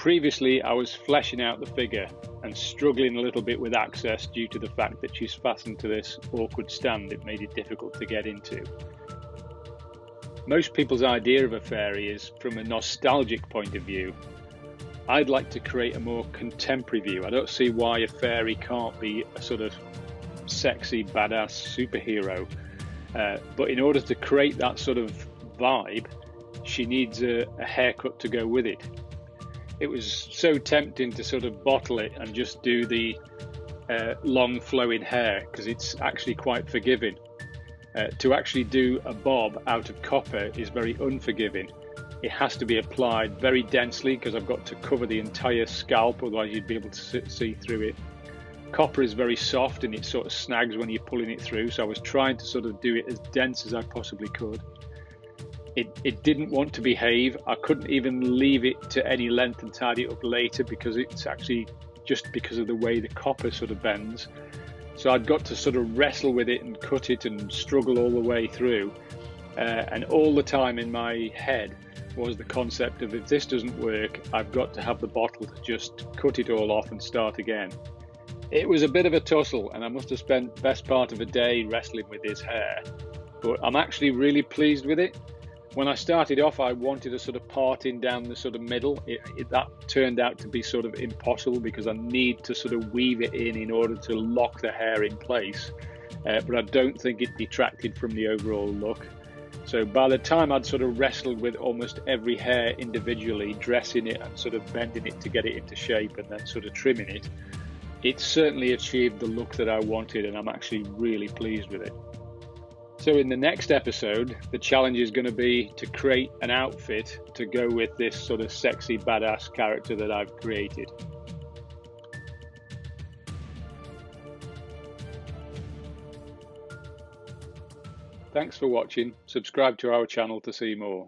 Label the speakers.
Speaker 1: Previously, I was fleshing out the figure and struggling a little bit with access due to the fact that she's fastened to this awkward stand. It made it difficult to get into. Most people's idea of a fairy is from a nostalgic point of view. I'd like to create a more contemporary view. I don't see why a fairy can't be a sort of sexy, badass superhero. But in order to create that sort of vibe, she needs a haircut to go with it. It was so tempting to sort of bottle it and just do the long flowing hair, because it's actually quite forgiving. To actually do a bob out of copper is very unforgiving. It has to be applied very densely because I've got to cover the entire scalp, otherwise you'd be able to see through it. Copper is very soft and it sort of snags when you're pulling it through, so I was trying to sort of do it as dense as I possibly could. It didn't want to behave. I couldn't even leave it to any length and tidy it up later because it's actually just because of the way the copper sort of bends. So I'd got to sort of wrestle with it and cut it and struggle all the way through. And all the time in my head was the concept of, if this doesn't work, I've got to have the bottle to just cut it all off and start again. It was a bit of a tussle, and I must have spent the best part of a day wrestling with his hair, but I'm actually really pleased with it. When I started off, I wanted a sort of parting down the sort of middle. That turned out to be sort of impossible because I need to sort of weave it in order to lock the hair in place. But I don't think it detracted from the overall look. So by the time I'd sort of wrestled with almost every hair individually, dressing it and sort of bending it to get it into shape and then sort of trimming it, it certainly achieved the look that I wanted, and I'm actually really pleased with it. So in the next episode, the challenge is going to be to create an outfit to go with this sort of sexy badass character that I've created. Thanks for watching. Subscribe to our channel to see more.